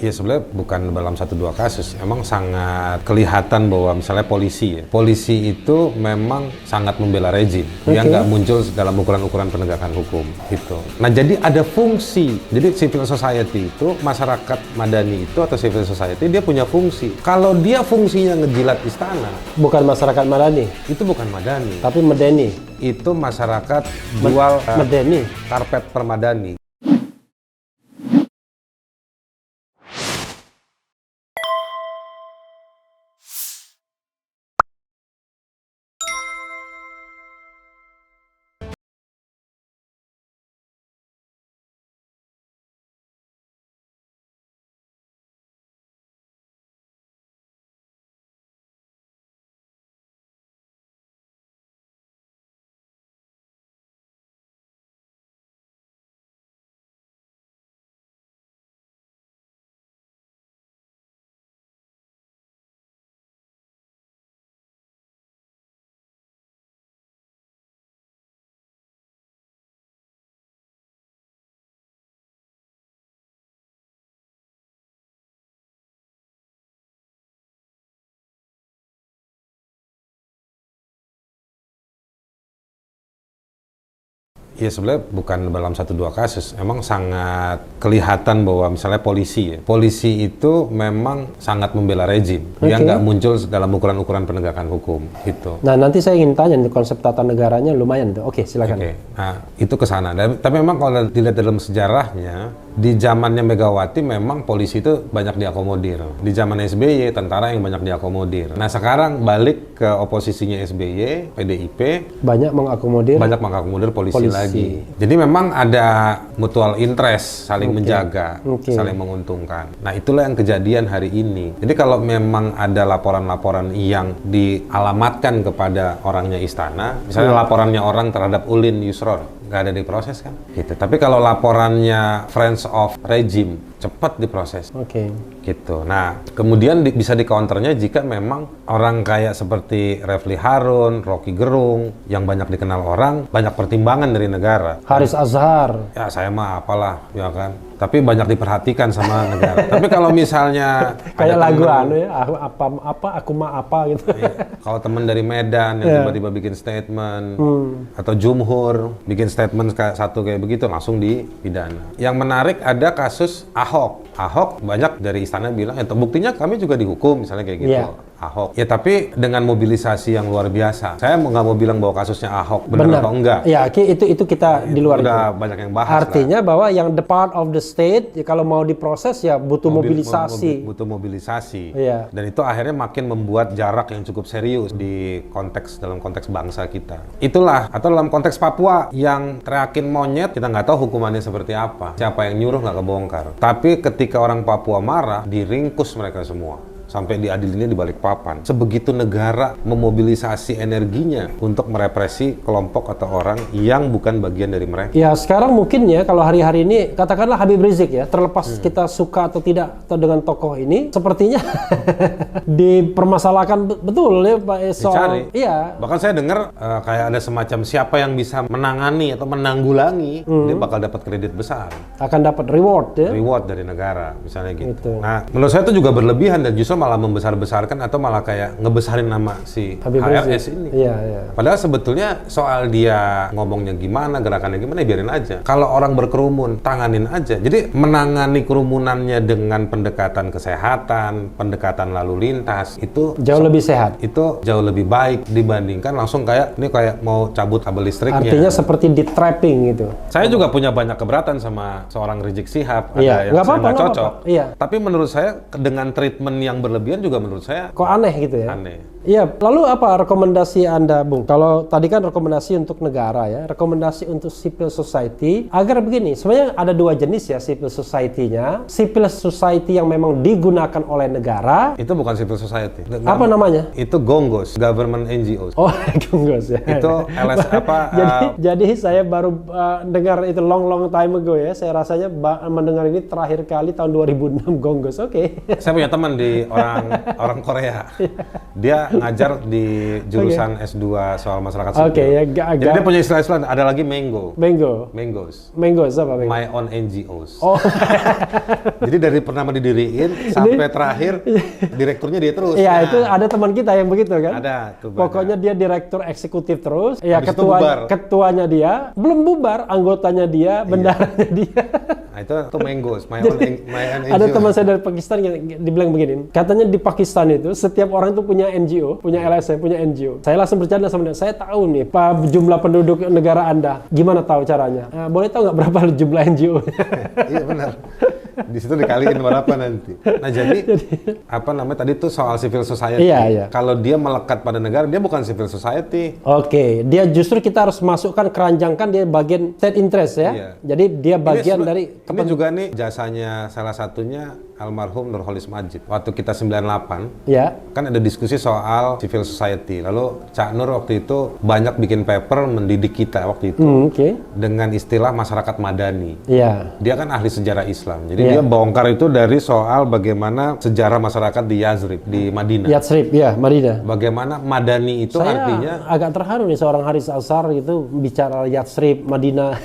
Ya sebenarnya bukan dalam satu dua kasus, emang sangat kelihatan bahwa misalnya polisi itu memang sangat membela rejim, dia nggak muncul dalam ukuran-ukuran penegakan hukum gitu. Nah jadi ada fungsi, jadi civil society itu, masyarakat madani itu atau civil society dia punya fungsi. Kalau dia fungsinya ngejilat istana, bukan masyarakat madani, itu bukan madani, tapi medeni. Itu masyarakat jual medeni, karpet permadani. Ya sebenarnya bukan dalam satu dua kasus, emang sangat kelihatan bahwa misalnya polisi itu memang sangat membela rejim, dia nggak muncul dalam ukuran-ukuran penegakan hukum gitu. Nah nanti saya ingin tanya nih, konsep tata negaranya lumayan tuh. Oke, silakan. Nah itu ke sana. Tapi memang kalau dilihat dalam sejarahnya, di zamannya Megawati memang polisi itu banyak diakomodir. Di zaman SBY tentara yang banyak diakomodir. Nah sekarang balik ke oposisinya SBY, PDIP banyak mengakomodir polisi lagi. Jadi memang ada mutual interest, saling menjaga, saling menguntungkan. Nah itulah yang kejadian hari ini. Jadi kalau memang ada laporan-laporan yang dialamatkan kepada orangnya istana, misalnya laporannya orang terhadap Ulin Yusror, nggak ada diproses kan? Gitu. Tapi kalau laporannya Friends of Regime, cepat diproses. Gitu. Nah, kemudian bisa di-counternya jika memang orang kayak seperti Refli Harun, Rocky Gerung, yang banyak dikenal orang, banyak pertimbangan dari negara. Haris Azhar. Ya, saya mah apalah, ya kan. Tapi banyak diperhatikan sama negara. Tapi kalau misalnya kayak lagu ya, aku mah apa gitu. Kalau teman dari Medan yang tiba-tiba bikin statement, atau Jumhur bikin statement satu kayak begitu, langsung dipidana. Yang menarik ada kasus Ahok banyak dari istana bilang, buktinya kami juga dihukum, misalnya kayak gitu. Ahok. Ya tapi dengan mobilisasi yang luar biasa. Saya nggak mau bilang bahwa kasusnya Ahok benar atau enggak. Ya, itu kita di luar udah itu. Banyak yang bahas. Artinya bahwa yang the part of the state, ya kalau mau diproses ya butuh mobilisasi. Butuh mobilisasi. Dan itu akhirnya makin membuat jarak yang cukup serius dalam konteks bangsa kita. Itulah, atau dalam konteks Papua yang teriakin monyet, kita nggak tahu hukumannya seperti apa. Siapa yang nyuruh nggak kebongkar. Tapi ketika orang Papua marah, diringkus mereka semua. Sampai diadilinnya di Balikpapan. Sebegitu negara memobilisasi energinya untuk merepresi kelompok atau orang yang bukan bagian dari mereka. Ya sekarang mungkin ya kalau hari-hari ini katakanlah Habib Rizik ya, terlepas kita suka atau tidak atau dengan tokoh ini, sepertinya dipermasalahkan betul ya Pak soal. Iya. Bahkan saya dengar kayak ada semacam siapa yang bisa menangani atau menanggulangi, dia bakal dapat kredit besar. Akan dapat reward ya. Reward dari negara, misalnya gitu. Nah, menurut saya itu juga berlebihan dan justru malah membesar-besarkan atau malah kayak ngebesarin nama si HRS ini. Padahal sebetulnya soal dia ngomongnya gimana, gerakannya gimana, ya biarin aja. Kalau orang berkerumun, tanganin aja. Jadi menangani kerumunannya dengan pendekatan kesehatan, pendekatan lalu lintas, itu jauh lebih sehat. Itu jauh lebih baik dibandingkan langsung kayak mau cabut kabel listriknya. Artinya seperti di-trapping gitu. Saya juga punya banyak keberatan sama seorang Rizik Syihab, ada yang saya nggak cocok. Tapi menurut saya dengan treatment yang berlebihan juga menurut saya kok aneh gitu ya. Aneh. Iya, lalu apa rekomendasi Anda, Bung? Kalau tadi kan rekomendasi untuk negara ya, rekomendasi untuk civil society agar begini, sebenarnya ada dua jenis ya civil society-nya. Civil society yang memang digunakan oleh negara. Itu bukan civil society. Apa namanya? Itu GONGOS, government NGOs. Oh, GONGOS ya. Itu LS apa? Jadi saya baru dengar itu long time ago ya. Saya rasanya mendengar ini terakhir kali tahun 2006 GONGOS. Saya punya teman di orang Korea. Dia ngajar di jurusan S2 soal masyarakat sipil. Jadi dia punya istilah-istilah, ada lagi Mango. Mango. Mangoes. Mangoes apa Mango? My own NGOs. Oh. Jadi dari pertama didiriin sampai terakhir direkturnya dia terus. Iya, Nah, itu ada teman kita yang begitu kan. ada tuh banyak. Pokoknya dia direktur eksekutif terus. Ya Habis itu bubar. ketuanya dia belum bubar, anggotanya dia, bendaranya dia. Nah, itu Mango, my own Ada NGO. teman saya dari Pakistan yang dibilang begini, katanya di Pakistan itu setiap orang itu punya NGO, punya LSM, punya NGO. Saya langsung bercanda sama dia, saya tahu nih Pak jumlah penduduk negara Anda, gimana tahu caranya? Boleh tahu nggak berapa jumlah NGO? Iya benar. Di situ dikaliin berapa nanti. Nah jadi apa namanya tadi tuh soal civil society. Iya, iya. Kalau dia melekat pada negara, dia bukan civil society. Oke, dia justru kita harus masukkan keranjangkan dia bagian state interest ya. Iya. Jadi dia bagian Ini dari ini juga nih jasanya salah satunya almarhum Nurholis Majid. Waktu kita 98, ya. kan ada diskusi soal civil society. Lalu Cak Nur waktu itu banyak bikin paper mendidik kita waktu itu Oke. dengan istilah masyarakat madani. Iya. Dia kan ahli sejarah Islam. Jadi Iya. dia bongkar itu dari soal bagaimana sejarah masyarakat di Yazrib, di Madinah. Yatsrib, ya, Madinah. Bagaimana madani itu Saya artinya agak terharu nih seorang Haris Azhar gitu bicara Yatsrib, Madinah.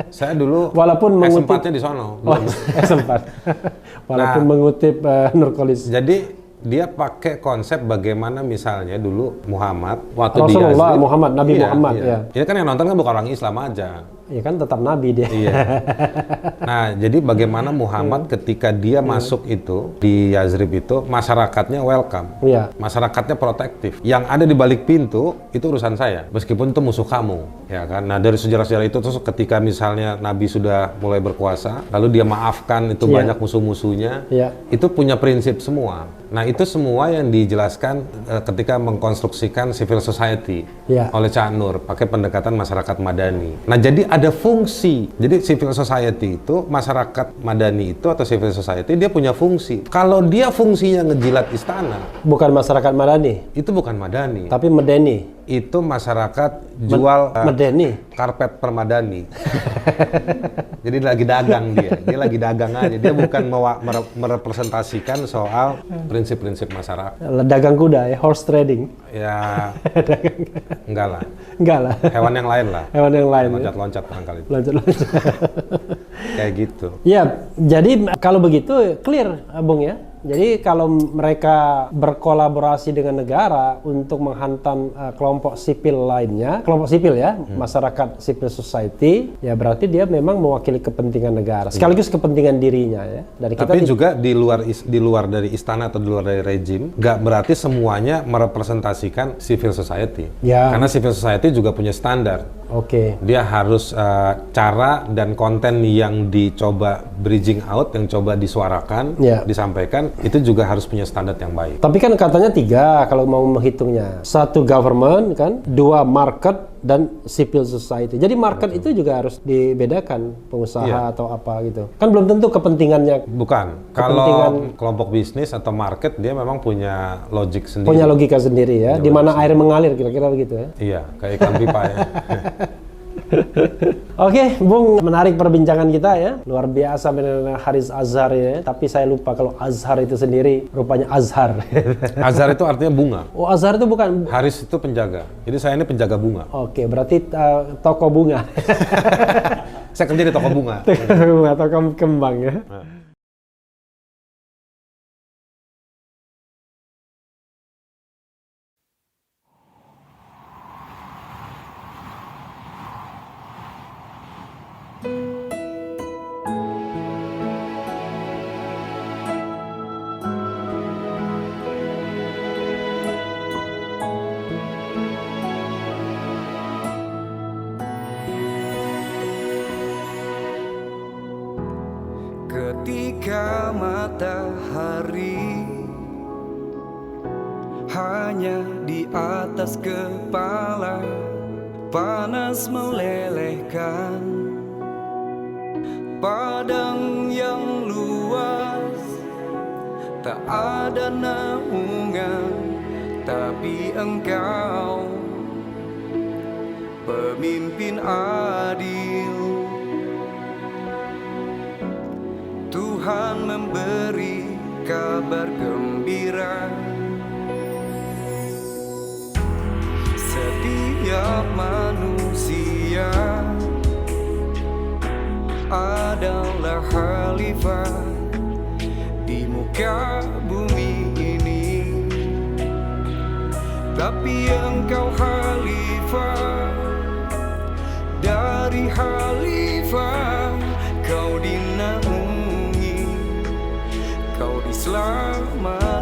saya dulu Walaupun mengutip S4-nya di sono. Oh, sempat. Walaupun mengutip Nurholis. Jadi dia pakai konsep bagaimana misalnya dulu Muhammad waktu di Rasulullah Yazrib. Muhammad, Nabi Iya, Muhammad, iya. ya. Ini kan yang nonton kan bukan orang Islam aja. Ya kan tetap Nabi dia. Iya. Nah, jadi bagaimana Muhammad ketika dia masuk itu di Yazrib itu masyarakatnya welcome. Iya. Masyarakatnya protektif. Yang ada di balik pintu itu urusan saya, meskipun itu musuh kamu, ya kan. Nah, dari sejarah-sejarah itu terus ketika misalnya Nabi sudah mulai berkuasa, lalu dia maafkan itu Iya. banyak musuh-musuhnya. Iya. Itu punya prinsip semua. Nah, itu semua yang dijelaskan ketika mengkonstruksikan civil society Iya. oleh Cak Nur, pakai pendekatan masyarakat madani. Nah, jadi ada fungsi. Jadi civil society itu, masyarakat madani itu atau civil society, dia punya fungsi. Kalau dia fungsinya ngejilat istana, Bukan masyarakat Madani, itu bukan madani. tapi Medeni. Itu masyarakat jual Medeni. karpet permadani. Jadi lagi dagang dia. Dia lagi dagang aja. Dia bukan merepresentasikan soal prinsip-prinsip masyarakat. Dagang kuda ya, horse trading. Ya, enggak lah. Enggak lah. Hewan yang lain lah. Hewan yang lain. Ya. Loncat-loncat barangkali. Loncat-loncat. Kayak gitu. Ya, jadi kalau begitu clear, Bung ya. Jadi kalau mereka berkolaborasi dengan negara untuk menghantam kelompok sipil lainnya, kelompok sipil ya, masyarakat civil society, ya berarti dia memang mewakili kepentingan negara, sekaligus kepentingan dirinya ya. Dari kita Tapi juga di luar dari istana atau di luar dari rejim, nggak berarti semuanya merepresentasikan civil society. Ya. Karena civil society juga punya standar. Oke. Dia harus cara dan konten yang dicoba bridging out, yang coba disuarakan, Ya. disampaikan, itu juga harus punya standar yang baik. Tapi kan katanya 3 kalau mau menghitungnya. 1 government kan, 2 market dan civil society. Jadi market itu juga harus dibedakan, pengusaha Iya. atau apa gitu. Kan belum tentu kepentingannya Bukan. Kalau kelompok bisnis atau market, dia memang punya logik sendiri. punya logika sendiri ya, di mana air mengalir kira-kira begitu ya. Iya, kayak ikan pipa ya. Oke, Bung, menarik perbincangan kita ya. Luar biasa dengan Haris Azhar ya. Tapi saya lupa kalau Azhar itu sendiri rupanya Azhar. Azhar itu artinya bunga. Oh, Azhar itu bukan. Haris itu penjaga. Jadi saya ini penjaga bunga. Oke, berarti toko bunga. Saya kerja di toko bunga. Bunga, toko kembang ya. Ketika matahari hanya di atas kepala, panas melelehkan padang yang luas, tak ada naungan, tapi engkau pemimpin adil. Tuhan memberi kabar gembira. Setiap manusia adalah khalifah di muka bumi ini. Tapi engkau khalifah dari khalifah, kau dinaungi, kau diselamatkan.